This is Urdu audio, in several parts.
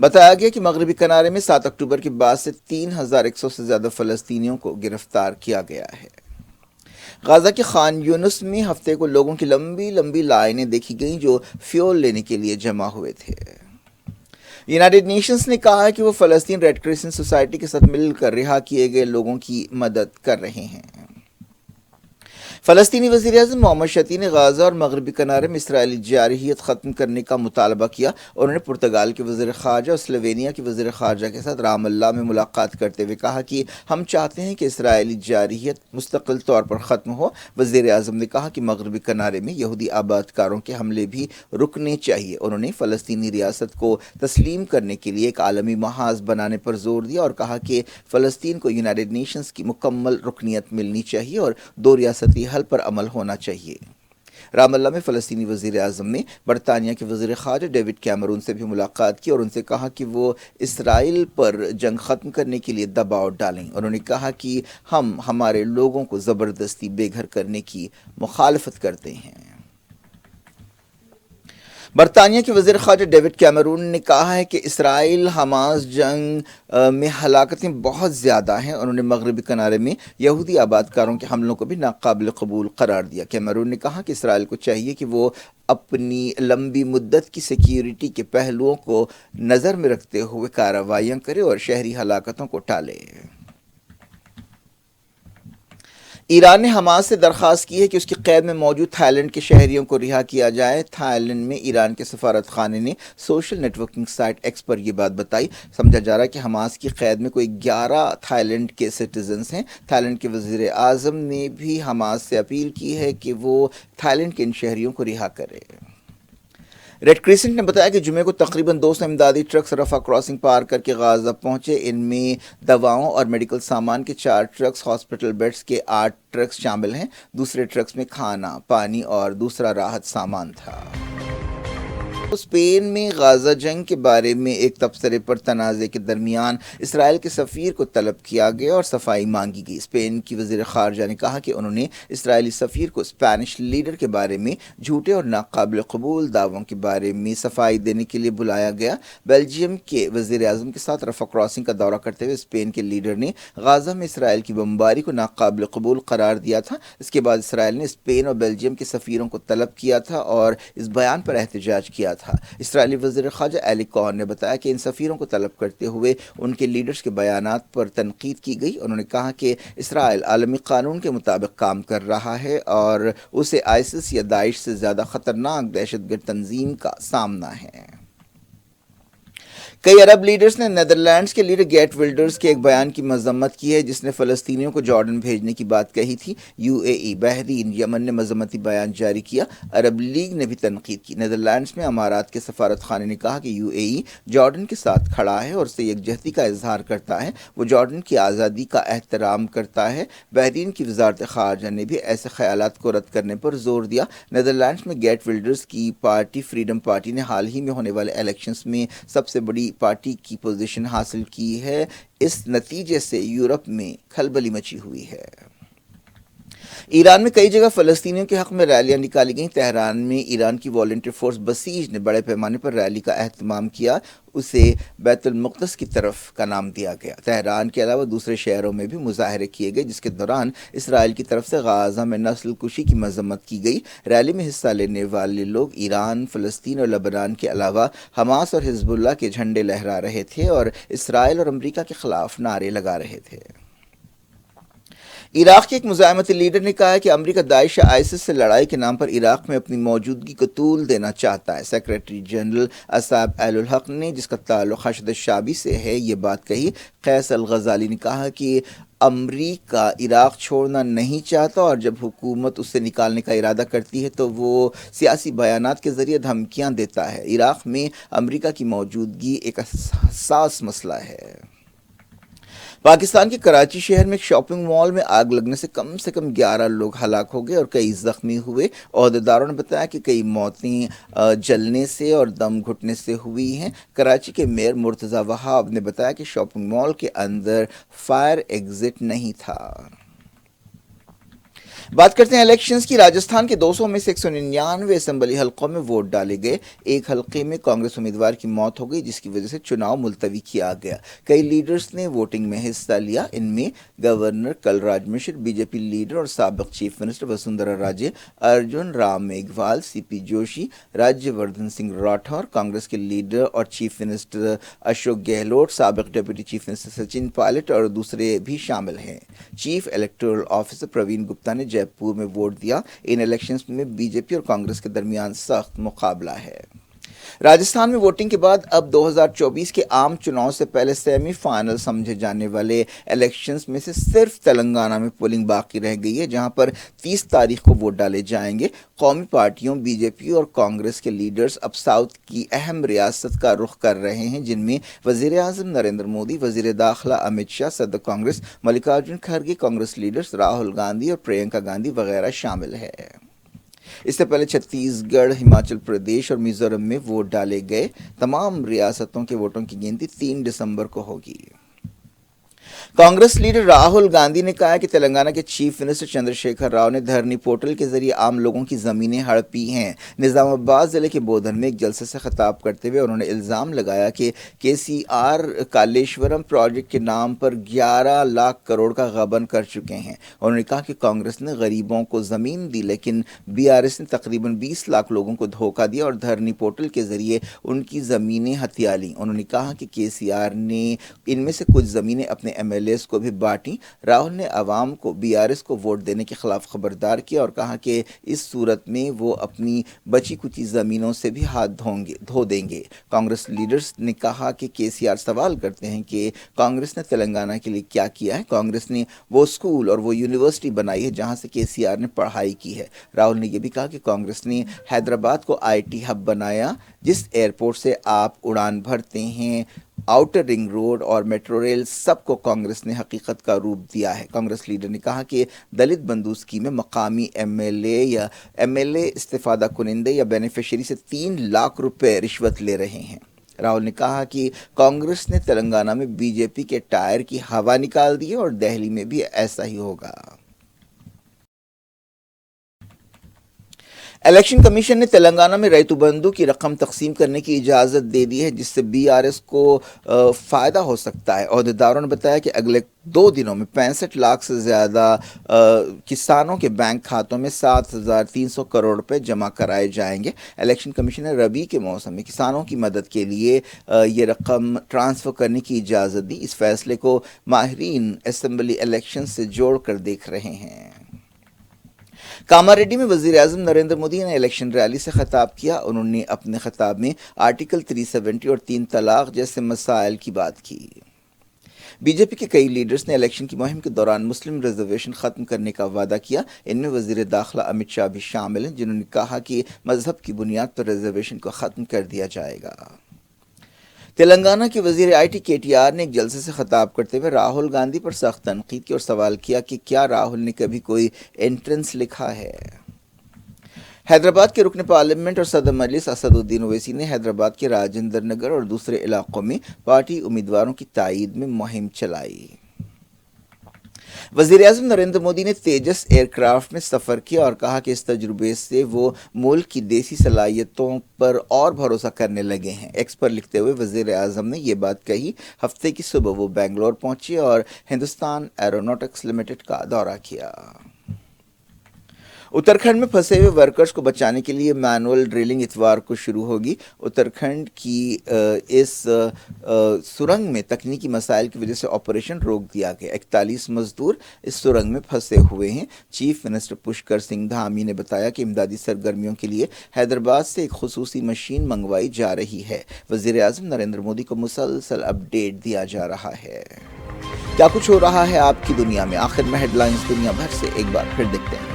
بتایا گیا کہ مغربی کنارے میں 7 اکتوبر کے بعد سے 3100 سے زیادہ فلسطینیوں کو گرفتار کیا گیا ہے۔ غزہ کے خان یونس میں ہفتے کو لوگوں کی لمبی لمبی لائنیں دیکھی گئیں جو فیول لینے کے لیے جمع ہوئے تھے۔ یونائیٹڈ نیشنز نے کہا ہے کہ وہ فلسطین ریڈ کریسنٹ سوسائٹی کے ساتھ مل کر رہا کیے گئے لوگوں کی مدد کر رہے ہیں۔ فلسطینی وزیر اعظم محمد شتی نے غزہ اور مغربی کنارے میں اسرائیلی جارحیت ختم کرنے کا مطالبہ کیا۔ انہوں نے پرتگال کے وزیر خارجہ اور سلوینیا کے وزیر خارجہ کے ساتھ رام اللہ میں ملاقات کرتے ہوئے کہا کہ ہم چاہتے ہیں کہ اسرائیلی جارحیت مستقل طور پر ختم ہو۔ وزیر اعظم نے کہا کہ مغربی کنارے میں یہودی آباد کاروں کے حملے بھی رکنے چاہیے۔ انہوں نے فلسطینی ریاست کو تسلیم کرنے کے لیے ایک عالمی محاذ بنانے پر زور دیا اور کہا کہ فلسطین کو یونائیٹڈ نیشنز کی مکمل رکنیت ملنی چاہیے اور دو ریاستی حل پر عمل ہونا چاہیے۔ رام اللہ میں فلسطینی وزیر اعظم نے برطانیہ کے وزیر خارجہ ڈیوڈ کیمرون سے بھی ملاقات کی اور ان سے کہا کہ وہ اسرائیل پر جنگ ختم کرنے کے لیے دباؤ ڈالیں۔ انہوں نے کہا کہ ہم ہمارے لوگوں کو زبردستی بے گھر کرنے کی مخالفت کرتے ہیں۔ برطانیہ کے وزیر خارجہ ڈیوڈ کیمرون نے کہا ہے کہ اسرائیل حماس جنگ میں ہلاکتیں بہت زیادہ ہیں۔ انہوں نے مغربی کنارے میں یہودی آباد کاروں کے حملوں کو بھی ناقابل قبول قرار دیا۔ کیمرون نے کہا کہ اسرائیل کو چاہیے کہ وہ اپنی لمبی مدت کی سیکیورٹی کے پہلوؤں کو نظر میں رکھتے ہوئے کارروائیاں کرے اور شہری ہلاکتوں کو ٹالے۔ ایران نے حماس سے درخواست کی ہے کہ اس کی قید میں موجود تھائی لینڈ کے شہریوں کو رہا کیا جائے۔ تھائی لینڈ میں ایران کے سفارت خانے نے social networking site X پر یہ بات بتائی۔ سمجھا جا رہا ہے کہ حماس کی قید میں کوئی 11 تھائی لینڈ کے سٹیزنز ہیں۔ تھائی لینڈ کے وزیر اعظم نے بھی حماس سے اپیل کی ہے کہ وہ تھائی لینڈ کے ان شہریوں کو رہا کرے۔ ریڈ کریسنٹ نے بتایا کہ جمعے کو تقریباً 200 امدادی ٹرکس رفح کراسنگ پار کر کے غزہ پہنچے۔ ان میں دواؤں اور میڈیکل سامان کے 4 ٹرکس، ہاسپٹل بیڈز کے 8 ٹرکس شامل ہیں۔ دوسرے ٹرکس میں کھانا، پانی اور دوسرا راحت سامان تھا۔ اسپین میں غزہ جنگ کے بارے میں ایک تبصرے پر تنازع کے درمیان اسرائیل کے سفیر کو طلب کیا گیا اور صفائی مانگی گئی۔ اسپین کی وزیر خارجہ نے کہا کہ انہوں نے اسرائیلی سفیر کو اسپینش لیڈر کے بارے میں جھوٹے اور ناقابل قبول دعووں کے بارے میں صفائی دینے کے لیے بلایا گیا۔ بیلجیم کے وزیر اعظم کے ساتھ رفح کراسنگ کا دورہ کرتے ہوئے اسپین کے لیڈر نے غزہ میں اسرائیل کی بمباری کو ناقابل قبول قرار دیا تھا۔ اس کے بعد اسرائیل نے اسپین اور بیلجیم کے سفیروں کو طلب کیا تھا اور اس بیان پر احتجاج کیا تھا۔ اسرائیلی وزیر خارجہ ایلی کون نے بتایا کہ ان سفیروں کو طلب کرتے ہوئے ان کے لیڈرز کے بیانات پر تنقید کی گئی۔ انہوں نے کہا کہ اسرائیل عالمی قانون کے مطابق کام کر رہا ہے اور اسے آئسس یا داعش سے زیادہ خطرناک دہشت گرد تنظیم کا سامنا ہے۔ کئی عرب لیڈرز نے نیدرلینڈز کے لیڈر گیٹ ولڈرز کے ایک بیان کی مذمت کی ہے جس نے فلسطینیوں کو جارڈن بھیجنے کی بات کہی تھی۔ یو اے ای، بحرین، یمن نے مذمتی بیان جاری کیا۔ عرب لیگ نے بھی تنقید کی۔ نیدرلینڈز میں امارات کے سفارت خانے نے کہا کہ یو اے ای جارڈن کے ساتھ کھڑا ہے اور اسے یکجہتی کا اظہار کرتا ہے، وہ جارڈن کی آزادی کا احترام کرتا ہے۔ بحرین کی وزارت خارجہ نے بھی ایسے خیالات کو رد کرنے پر زور دیا۔ نیدرلینڈز میں گیٹ ولڈرز کی پارٹی فریڈم پارٹی نے حال ہی میں ہونے والے الیکشنز میں سب سے بڑی پارٹی کی پوزیشن حاصل کی ہے۔ اس نتیجے سے یورپ میں کھلبلی مچی ہوئی ہے۔ ایران میں کئی جگہ فلسطینیوں کے حق میں ریلیاں نکالی گئیں۔ تہران میں ایران کی والنٹیئر فورس بسیج نے بڑے پیمانے پر ریلی کا اہتمام کیا، اسے بیت المقدس کی طرف کا نام دیا گیا۔ تہران کے علاوہ دوسرے شہروں میں بھی مظاہرے کیے گئے جس کے دوران اسرائیل کی طرف سے غزہ میں نسل کشی کی مذمت کی گئی۔ ریلی میں حصہ لینے والے لوگ ایران، فلسطین اور لبنان کے علاوہ حماس اور حزب اللہ کے جھنڈے لہرا رہے تھے اور اسرائیل اور امریکہ کے خلاف نعرے لگا رہے تھے۔ عراق کے ایک مزاحمتی لیڈر نے کہا ہے کہ امریکہ داعش یا آئسس سے لڑائی کے نام پر عراق میں اپنی موجودگی کو طول دینا چاہتا ہے۔ سیکریٹری جنرل اسعد اہل الحق نے، جس کا تعلق حشد الشعبی سے ہے، یہ بات کہی۔ قیس الغزالی نے کہا کہ امریکہ عراق چھوڑنا نہیں چاہتا اور جب حکومت اس سے نکالنے کا ارادہ کرتی ہے تو وہ سیاسی بیانات کے ذریعے دھمکیاں دیتا ہے۔ عراق میں امریکہ کی موجودگی ایک حساس مسئلہ ہے۔ پاکستان کے کراچی شہر میں ایک شاپنگ مال میں آگ لگنے سے کم 11 لوگ ہلاک ہو گئے اور کئی زخمی ہوئے۔ عہدیداروں نے بتایا کہ کئی موتیں جلنے سے اور دم گھٹنے سے ہوئی ہیں۔ کراچی کے میئر مرتضی وہاب نے بتایا کہ شاپنگ مال کے اندر فائر ایگزٹ نہیں تھا۔ بات کرتے ہیں الیکشنز کی۔ راجستھان کے 200 میں سے 199 اسمبلی حلقوں میں ووٹ ڈالے گئے۔ ایک حلقے میں کانگریس امیدوار کی موت ہو گئی، جس کی وجہ سے چناؤ ملتوی کیا گیا۔ کئی لیڈرز نے ووٹنگ میں حصہ لیا، ان میں governor Kalraj Mishra, B J P leader اور سابق چیف منسٹر وسندھرا راجے، ارجن رام میگھوال، سی پی جوشی، راجیہ وردھن سنگھ راٹھور، کانگریس کے لیڈر اور چیف منسٹر اشوک گہلوٹ، سابق deputy chief minister Sachin Pilot اور دوسرے بھی شامل ہیں۔ Chief electoral officer Praveen Gupta نے جے پور میں ووٹ دیا۔ ان الیکشنز میں بی جے پی اور کانگریس کے درمیان سخت مقابلہ ہے۔ راجستھان میں ووٹنگ کے بعد اب 2024 کے عام چناؤ سے پہلے سیمی فائنل سمجھے جانے والے الیکشنز میں سے صرف تلنگانہ میں پولنگ باقی رہ گئی ہے، جہاں پر 30 تاریخ کو ووٹ ڈالے جائیں گے۔ قومی پارٹیوں بی جے پی اور کانگریس کے لیڈرز اب ساؤتھ کی اہم ریاست کا رخ کر رہے ہیں، جن میں وزیر اعظم نریندر مودی، وزیر داخلہ امت شاہ، صدر کانگریس ملکاراجن کھڑگے، کانگریس لیڈرز راہل گاندھی اور پرینکا گاندھی وغیرہ شامل ہیں۔ اس سے پہلے چھتیس گڑھ، ہماچل پردیش اور میزورم میں ووٹ ڈالے گئے۔ تمام ریاستوں کے ووٹوں کی گنتی 3 دسمبر کو ہوگی۔ کانگریس لیڈر راہل گاندھی نے کہا کہ تلنگانہ کے چیف منسٹر چندر شیکھر راؤ نے دھرنی پورٹل کے ذریعے عام لوگوں کی زمینیں ہڑپی ہیں۔ نظام آباد ضلع کے بودھن میں ایک جلسے سے خطاب کرتے ہوئے انہوں نے الزام لگایا کہ کے سی آر کالیشورم پروجیکٹ کے نام پر 11 لاکھ کروڑ کا غبن کر چکے ہیں۔ انہوں نے کہا کہ کانگریس نے غریبوں کو زمین دی، لیکن بی آر ایس نے تقریباً 20 لاکھ لوگوں کو دھوکہ دیا اور دھرنی پورٹل کے ذریعے ان کی زمینیں ہتھیا لیں۔ انہوں نے کہا کہ کے سی آر نے ان میں سے کچھ زمینیں اپنے ایم ایل ایز کو بھی بانٹی۔ راہل نے عوام کو بی آر ایس کو ووٹ دینے کے خلاف خبردار کیا اور کہا کہ اس صورت میں وہ اپنی بچی کچی زمینوں سے بھی ہاتھ دھو دیں گے۔ کانگریس لیڈرز نے کہا کہ کے سی آر سوال کرتے ہیں کہ کانگریس نے تلنگانہ کے لیے کیا کیا ہے۔ کانگریس نے وہ اسکول اور وہ یونیورسٹی بنائی ہے جہاں سے کے سی آر نے پڑھائی کی ہے۔ راہل نے یہ بھی کہا کہ کانگریس نے حیدرآباد کو آئی ٹی ہب بنایا، جس ایئرپورٹ سے آپ اڑان بھرتے ہیں، آؤٹر رنگ روڈ اور میٹرو ریل، سب کو کانگریس نے حقیقت کا روپ دیا ہے۔ کانگریس لیڈر نے کہا کہ دلت بندھو اسکیم میں مقامی ایم ایل اے استفادہ کنندے یا بینیفیشری سے 3 لاکھ روپے رشوت لے رہے ہیں۔ راہل نے کہا کہ کانگریس نے تلنگانہ میں بی جے پی کے ٹائر کی ہوا نکال دی ہے اور دہلی میں بھی ایسا ہی ہوگا۔ الیکشن کمیشن نے تلنگانہ میں ریتو بندھو کی رقم تقسیم کرنے کی اجازت دے دی ہے، جس سے بی آر ایس کو فائدہ ہو سکتا ہے۔ عہدیداروں نے بتایا کہ اگلے 2 دنوں میں 65 لاکھ سے زیادہ کسانوں کے بینک کھاتوں میں 7,300 کروڑ روپے جمع کرائے جائیں گے۔ الیکشن کمیشن نے ربی کے موسم میں کسانوں کی مدد کے لیے یہ رقم ٹرانسفر کرنے کی اجازت دی۔ اس فیصلے کو ماہرین اسمبلی الیکشن سے جوڑ کر دیکھ رہے ہیں۔ کاماریڈی میں وزیر اعظم نریندر مودی نے الیکشن ریلی سے خطاب کیا۔ انہوں نے اپنے خطاب میں آرٹیکل 370 اور 3 طلاق جیسے مسائل کی بات کی۔ بی جے پی کے کئی لیڈرز نے الیکشن کی مہم کے دوران مسلم ریزرویشن ختم کرنے کا وعدہ کیا۔ ان میں وزیر داخلہ امت شاہ بھی شامل ہیں، جنہوں نے کہا کہ مذہب کی بنیاد پر ریزرویشن کو ختم کر دیا جائے گا۔ تلنگانہ کے وزیر آئی ٹی کے ٹی آر نے ایک جلسے سے خطاب کرتے ہوئے راہل گاندھی پر سخت تنقید کی اور سوال کیا کہ کیا راہل نے کبھی کوئی انٹرنس لکھا ہے۔ حیدرآباد کے رکن پارلیمنٹ اور صدر مجلس اسد الدین اویسی نے حیدرآباد کے راجندر نگر اور دوسرے علاقوں میں پارٹی امیدواروں کی تائید میں مہم چلائی۔ وزیر اعظم نریندر مودی نے تیجس ایئر کرافٹ میں سفر کیا اور کہا کہ اس تجربے سے وہ ملک کی دیسی صلاحیتوں پر اور بھروسہ کرنے لگے ہیں۔ ایکس پر لکھتے ہوئے وزیر اعظم نے یہ بات کہی۔ ہفتے کی صبح وہ بنگلور پہنچے اور ہندوستان ایروناٹکس لمیٹڈ کا دورہ کیا۔ اتراکھنڈ میں پھنسے ہوئے ورکرز کو بچانے کے لیے مینول ڈرلنگ اتوار کو شروع ہوگی۔ اتراکھنڈ کی اس سرنگ میں تکنیکی مسائل کی وجہ سے آپریشن روک دیا گیا۔ 41 مزدور اس سرنگ میں پھنسے ہوئے ہیں۔ چیف منسٹر پشکر سنگھ دھامی نے بتایا کہ امدادی سرگرمیوں کے لیے حیدرآباد سے ایک خصوصی مشین منگوائی جا رہی ہے۔ وزیر اعظم نریندر مودی کو مسلسل اپ ڈیٹ دیا جا رہا ہے۔ کیا کچھ ہو رہا ہے آپ کی دنیا میں؟ آخر میں ہیڈ لائنز دنیا بھر سے ایک بار پھر دیکھتے ہیں۔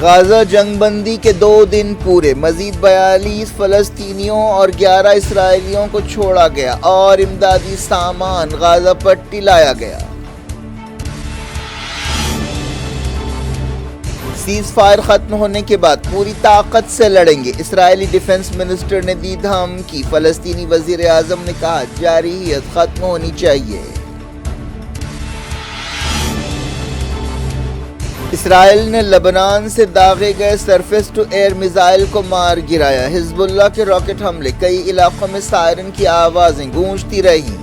غازہ جنگ بندی کے 2 دن پورے، مزید 42 فلسطینیوں اور 11 اسرائیلیوں کو چھوڑا گیا اور امدادی سامان غازہ پٹی لایا گیا۔ سیز فائر ختم ہونے کے بعد پوری طاقت سے لڑیں گے، اسرائیلی ڈیفنس منسٹر نے دی دھمکی۔ فلسطینی وزیر اعظم نے کہا جارحیت ختم ہونی چاہیے۔ اسرائیل نے لبنان سے داغے گئے سرفیس ٹو ایئر میزائل کو مار گرایا۔ حزب اللہ کے راکٹ حملے، کئی علاقوں میں سائرن کی آوازیں گونجتی رہیں۔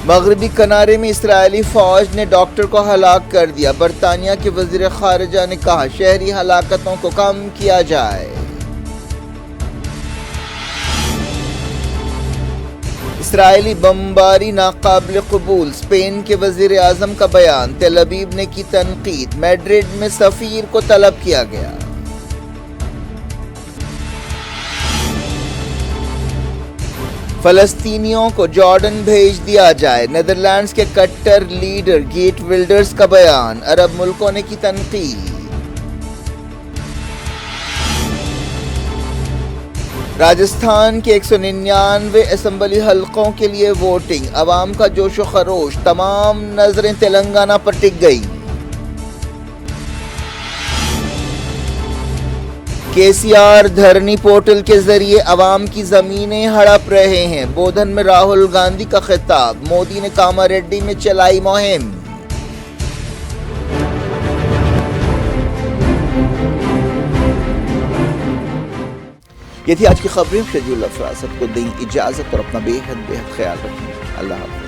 مغربی کنارے میں اسرائیلی فوج نے ڈاکٹر کو ہلاک کر دیا۔ برطانیہ کے وزیر خارجہ نے کہا شہری ہلاکتوں کو کم کیا جائے۔ اسرائیلی بمباری ناقابل قبول، اسپین کے وزیر اعظم کا بیان۔ تل ابیب نے کی تنقید، میڈرڈ میں سفیر کو طلب کیا گیا۔ فلسطینیوں کو جارڈن بھیج دیا جائے، نیدرلینڈز کے کٹر لیڈر گیٹ ولڈرز کا بیان۔ عرب ملکوں نے کی تنقید۔ راجستھان کے 199 اسمبلی حلقوں کے لیے ووٹنگ، عوام کا جوش و خروش، تمام نظریں تلنگانہ پر ٹک گئی۔ کے سی آر دھرنی پورٹل کے ذریعے عوام کی زمینیں ہڑپ رہے ہیں، بودھن میں راہل گاندھی کا خطاب، مودی نے کاماریڈی میں چلائی مہم۔ یہ تھی آج کی خبریں۔ شیڈول افراست کو دیں اجازت اور اپنا بے حد خیال رکھیں۔ اللہ حافظ۔